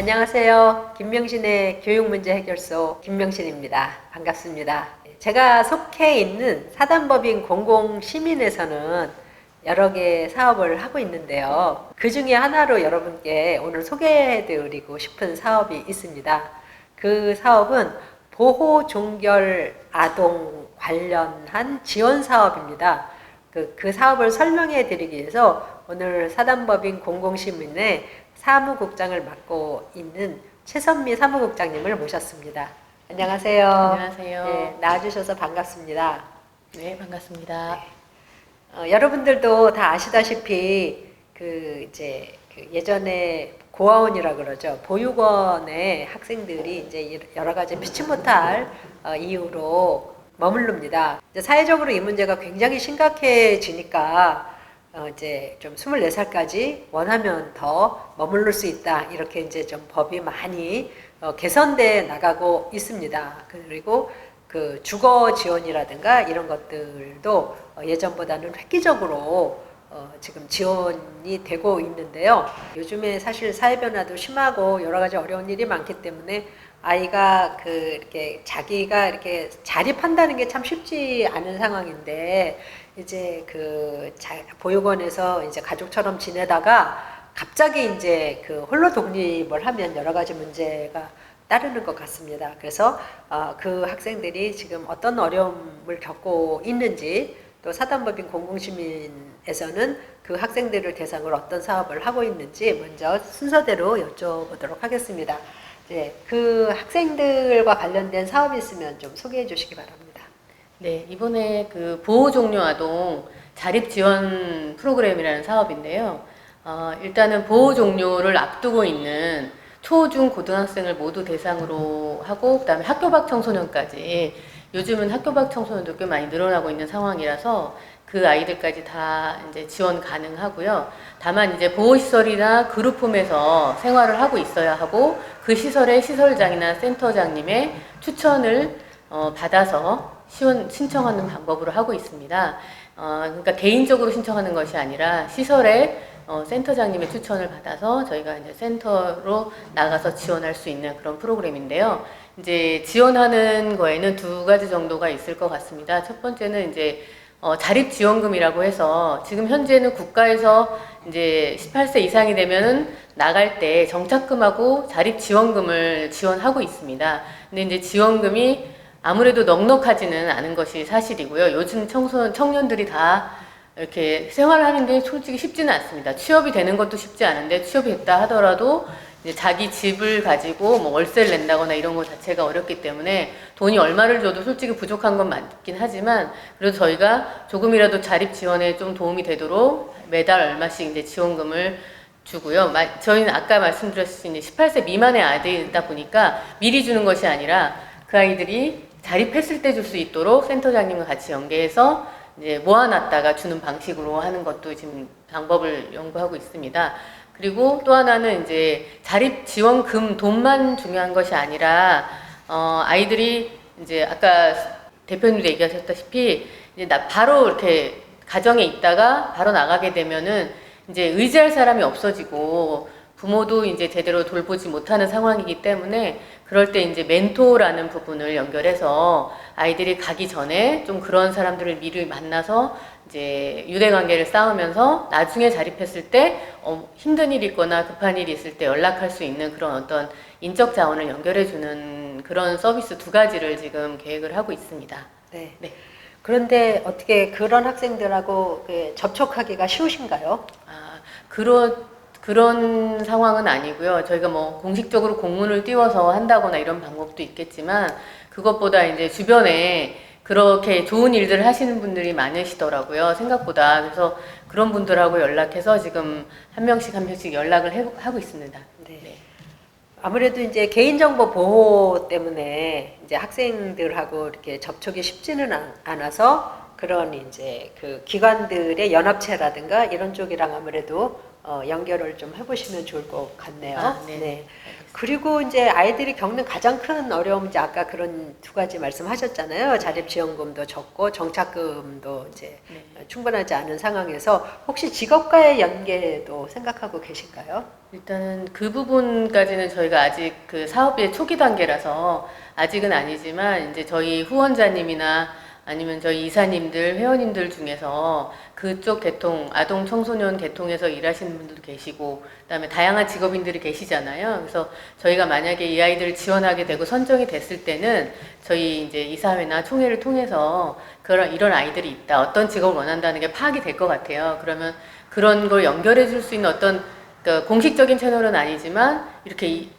안녕하세요. 김명신의 교육문제 해결소 김명신입니다. 반갑습니다. 제가 속해 있는 사단법인 공공시민에서는 여러 개 사업을 하고 있는데요. 그 중에 하나로 여러분께 오늘 소개해드리고 싶은 사업이 있습니다. 그 사업은 보호종결 아동 관련한 지원 사업입니다. 그 사업을 설명해 드리기 위해서 오늘 사단법인 공공시민의 사무국장을 맡고 있는 최선미 사무국장님을 모셨습니다. 안녕하세요. 안녕하세요. 네, 나와주셔서 반갑습니다. 네, 반갑습니다. 네. 여러분들도 다 아시다시피 예전에 고아원이라 그러죠. 보육원의 학생들이 이제 여러 가지 피치 못할 이유로 머무릅니다. 사회적으로 이 문제가 굉장히 심각해지니까 이제 좀 24살까지 원하면 더 머무를 수 있다. 이렇게 이제 좀 법이 많이 개선돼 나가고 있습니다. 그리고 그 주거 지원이라든가 이런 것들도 예전보다는 획기적으로 지금 지원이 되고 있는데요. 요즘에 사실 사회 변화도 심하고 여러 가지 어려운 일이 많기 때문에 아이가 이렇게 자기가 이렇게 자립한다는 게 참 쉽지 않은 상황인데 이제 보육원에서 이제 가족처럼 지내다가 갑자기 이제 홀로 독립을 하면 여러 가지 문제가 따르는 것 같습니다. 그래서 그 학생들이 지금 어떤 어려움을 겪고 있는지 또 사단법인 공공시민에서는 그 학생들을 대상으로 어떤 사업을 하고 있는지 먼저 순서대로 여쭤보도록 하겠습니다. 네, 그 학생들과 관련된 사업이 있으면 좀 소개해 주시기 바랍니다. 네, 이번에 그 보호종료 아동 자립지원 프로그램이라는 사업인데요. 일단은 보호종료를 앞두고 있는 초, 중, 고등학생을 모두 대상으로 하고, 그 다음에 학교 밖 청소년까지, 요즘은 학교 밖 청소년도 꽤 많이 늘어나고 있는 상황이라서 그 아이들까지 다 이제 지원 가능하고요. 다만 이제 보호시설이나 그룹홈에서 생활을 하고 있어야 하고, 그 시설의 시설장이나 센터장님의 추천을 받아서 신청하는 방법으로 하고 있습니다. 그러니까 개인적으로 신청하는 것이 아니라 시설의 센터장님의 추천을 받아서 저희가 이제 센터로 나가서 지원할 수 있는 그런 프로그램인데요. 이제 지원하는 거에는 두 가지 정도가 있을 것 같습니다. 첫 번째는 이제 자립지원금이라고 해서 지금 현재는 국가에서 이제 18세 이상이 되면은 나갈 때 정착금하고 자립지원금을 지원하고 있습니다. 근데 이제 지원금이 아무래도 넉넉하지는 않은 것이 사실이고요. 요즘 청년들이 다 이렇게 생활하는 게 솔직히 쉽지는 않습니다. 취업이 되는 것도 쉽지 않은데 취업이 됐다 하더라도 이제 자기 집을 가지고 뭐 월세를 낸다거나 이런 것 자체가 어렵기 때문에 돈이 얼마를 줘도 솔직히 부족한 건 맞긴 하지만 그래도 저희가 조금이라도 자립 지원에 좀 도움이 되도록 매달 얼마씩 이제 지원금을 주고요. 저희는 아까 말씀드렸듯이 18세 미만의 아이들이다 보니까 미리 주는 것이 아니라 그 아이들이 자립했을 때 줄 수 있도록 센터장님과 같이 연계해서 이제 모아놨다가 주는 방식으로 하는 것도 지금 방법을 연구하고 있습니다. 그리고 또 하나는 이제 자립지원금 돈만 중요한 것이 아니라 아이들이 이제 아까 대표님도 얘기하셨다시피 이제 바로 이렇게 가정에 있다가 바로 나가게 되면은 이제 의지할 사람이 없어지고 부모도 이제 제대로 돌보지 못하는 상황이기 때문에 그럴 때 이제 멘토라는 부분을 연결해서 아이들이 가기 전에 좀 그런 사람들을 미리 만나서 이제 유대관계를 쌓으면서 나중에 자립했을 때 힘든 일이 있거나 급한 일이 있을 때 연락할 수 있는 그런 어떤 인적 자원을 연결해주는 그런 서비스 두 가지를 지금 계획을 하고 있습니다. 네. 네. 그런데 어떻게 그런 학생들하고 접촉하기가 쉬우신가요? 그런 상황은 아니고요. 저희가 뭐 공식적으로 공문을 띄워서 한다거나 이런 방법도 있겠지만 그것보다 이제 주변에 그렇게 좋은 일들을 하시는 분들이 많으시더라고요. 생각보다. 그래서 그런 분들하고 연락해서 지금 한 명씩 연락을 하고 있습니다. 네. 네. 아무래도 이제 개인정보 보호 때문에 이제 학생들하고 이렇게 접촉이 쉽지는 않아서 그런 이제 그 기관들의 연합체라든가 이런 쪽이랑 아무래도 연결을 좀 해보시면 좋을 것 같네요. 아, 네. 네. 그리고 이제 아이들이 겪는 가장 큰 어려움, 이제 아까 그런 두 가지 말씀하셨잖아요. 자립지원금도 적고 정착금도 이제 네. 충분하지 않은 상황에서 혹시 직업과의 연계도 생각하고 계신가요? 일단은 그 부분까지는 저희가 아직 그 사업의 초기 단계라서 아직은 아니지만 이제 저희 후원자님이나 아니면 저희 이사님들, 회원님들 중에서 그쪽 계통, 아동 청소년 계통에서 일하시는 분들도 계시고 그다음에 다양한 직업인들이 계시잖아요. 그래서 저희가 만약에 이 아이들을 지원하게 되고 선정이 됐을 때는 저희 이제 이사회나 총회를 통해서 이런 아이들이 있다. 어떤 직업을 원한다는 게 파악이 될 것 같아요. 그러면 그런 걸 연결해 줄 수 있는 어떤 그러니까 공식적인 채널은 아니지만 이렇게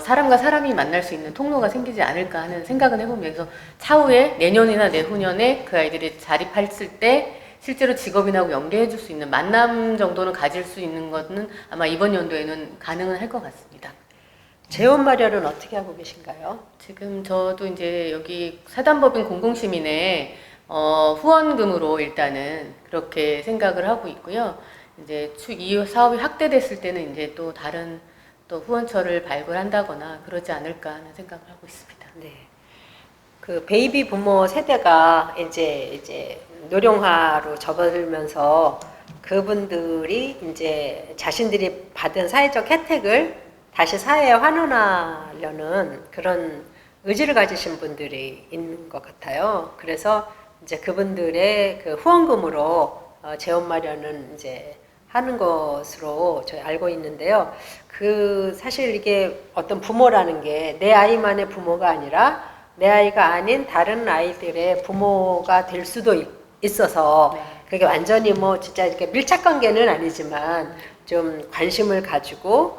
사람과 사람이 만날 수 있는 통로가 생기지 않을까 하는 생각은 해보면서 차후에 내년이나 내후년에 그 아이들이 자립했을 때 실제로 직업인하고 연계해 줄 수 있는 만남 정도는 가질 수 있는 것은 아마 이번 연도에는 가능은 할 것 같습니다. 재원 마련은 어떻게 하고 계신가요? 지금 저도 이제 여기 사단법인 공공시민회 후원금으로 일단은 그렇게 생각을 하고 있고요. 이제 이 사업이 확대됐을 때는 이제 또 다른 또 후원처를 발굴한다거나 그러지 않을까 하는 생각을 하고 있습니다. 네. 그 베이비 부모 세대가 이제 노령화로 접어들면서 그분들이 이제 자신들이 받은 사회적 혜택을 다시 사회에 환원하려는 그런 의지를 가지신 분들이 있는 것 같아요. 그래서 이제 그분들의 그 후원금으로 재원 마련은 이제 하는 것으로 저희 알고 있는데요. 그 사실 이게 어떤 부모라는 게 내 아이만의 부모가 아니라 내 아이가 아닌 다른 아이들의 부모가 될 수도 있어서 네. 그게 완전히 뭐 진짜 이렇게 밀착 관계는 아니지만 좀 관심을 가지고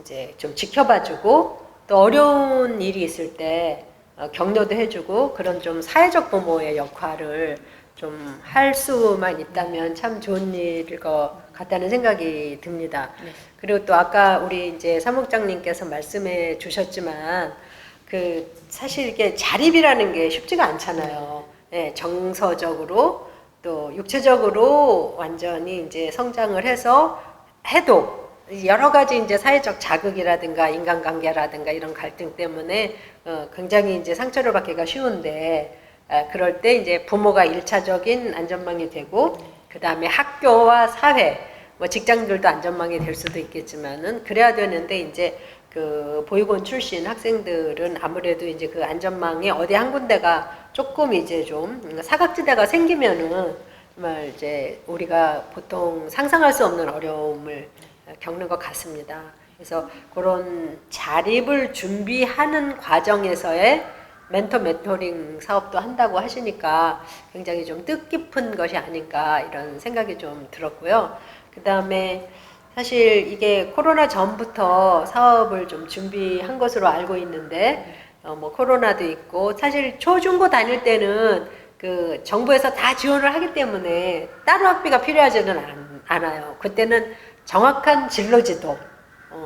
이제 좀 지켜봐주고 또 어려운 일이 있을 때 격려도 해주고 그런 좀 사회적 부모의 역할을 좀 할 수만 있다면 참 좋은 일일 것 같다는 생각이 듭니다. 네. 그리고 또 아까 우리 이제 사무국장님께서 말씀해 주셨지만 그 사실 이게 자립이라는 게 쉽지가 않잖아요. 네, 정서적으로 또 육체적으로 완전히 이제 성장을 해도 여러 가지 이제 사회적 자극이라든가 인간관계라든가 이런 갈등 때문에 굉장히 이제 상처를 받기가 쉬운데 그럴 때 이제 부모가 1차적인 안전망이 되고 그 다음에 학교와 사회, 뭐 직장들도 안전망이 될 수도 있겠지만은 그래야 되는데 이제 그 보육원 출신 학생들은 아무래도 이제 그 안전망이 어디 한 군데가 조금 이제 좀 사각지대가 생기면은 정말 이제 우리가 보통 상상할 수 없는 어려움을 겪는 것 같습니다. 그래서 그런 자립을 준비하는 과정에서의 멘토링 사업도 한다고 하시니까 굉장히 좀 뜻깊은 것이 아닌가 이런 생각이 좀 들었고요. 그 다음에 사실 이게 코로나 전부터 사업을 좀 준비한 것으로 알고 있는데 뭐 코로나도 있고 사실 초중고 다닐 때는 그 정부에서 다 지원을 하기 때문에 따로 학비가 필요하지는 않아요. 그때는 정확한 진로 지도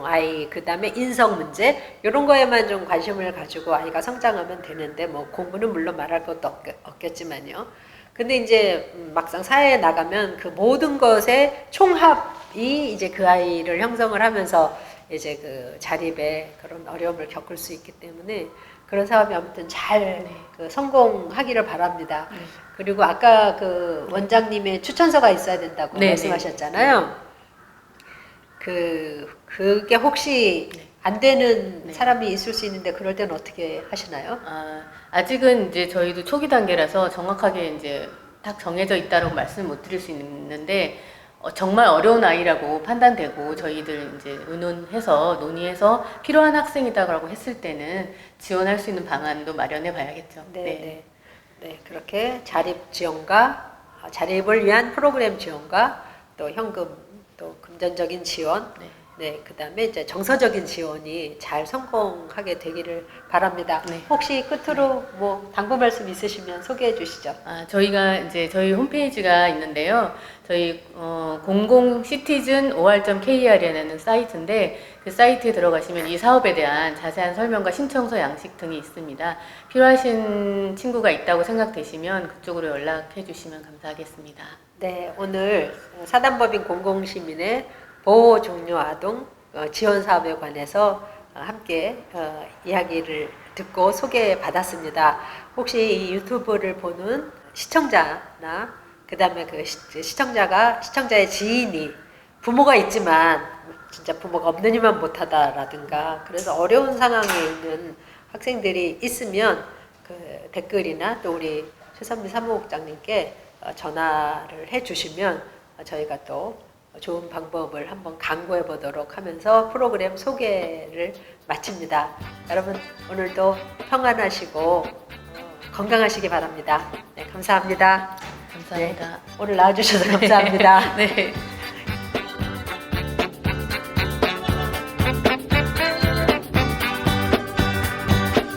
아이 그 다음에 인성 문제 이런 거에만 좀 관심을 가지고 아이가 성장하면 되는데 뭐 공부는 물론 말할 것도 없겠지만요. 근데 이제 막상 사회에 나가면 그 모든 것의 총합이 이제 그 아이를 형성을 하면서 이제 그 자립에 그런 어려움을 겪을 수 있기 때문에 그런 사업이 아무튼 잘 그 성공하기를 바랍니다. 그리고 아까 그 원장님의 추천서가 있어야 된다고 말씀하셨잖아요. 그게 혹시 안 되는 사람이 있을 수 있는데 그럴 때는 어떻게 하시나요? 아직은 이제 저희도 초기 단계라서 정확하게 이제 딱 정해져 있다라고 말씀을 못 드릴 수 있는데 정말 어려운 아이라고 판단되고 저희들 이제 논의해서 필요한 학생이다라고 했을 때는 지원할 수 있는 방안도 마련해 봐야겠죠. 네, 그렇게 자립 지원과 자립을 위한 프로그램 지원과 또 현금 또 금전적인 지원 그 다음에 이제 정서적인 지원이 잘 성공하게 되기를 바랍니다. 혹시 끝으로 뭐 당부 말씀 있으시면 소개해 주시죠. 저희가 이제 저희 홈페이지가 있는데요. 저희 공공시티즌or.kr이라는 사이트인데 그 사이트에 들어가시면 이 사업에 대한 자세한 설명과 신청서 양식 등이 있습니다. 필요하신 친구가 있다고 생각되시면 그쪽으로 연락해 주시면 감사하겠습니다. 네, 오늘 사단법인 공공시민의 보호 종료 아동 지원 사업에 관해서 함께 이야기를 듣고 소개받았습니다. 혹시 이 유튜브를 보는 시청자나 그다음에 그 시청자의 지인이 부모가 있지만 진짜 부모가 없는 이만 못하다라든가 그래서 어려운 상황에 있는 학생들이 있으면 그 댓글이나 또 우리 최선미 사무국장님께 전화를 해주시면 저희가 또 좋은 방법을 한번 강구해 보도록 하면서 프로그램 소개를 마칩니다. 여러분 오늘도 평안하시고 건강하시기 바랍니다. 네, 감사합니다. 감사합니다. 오늘 나와주셔서 감사합니다. 네.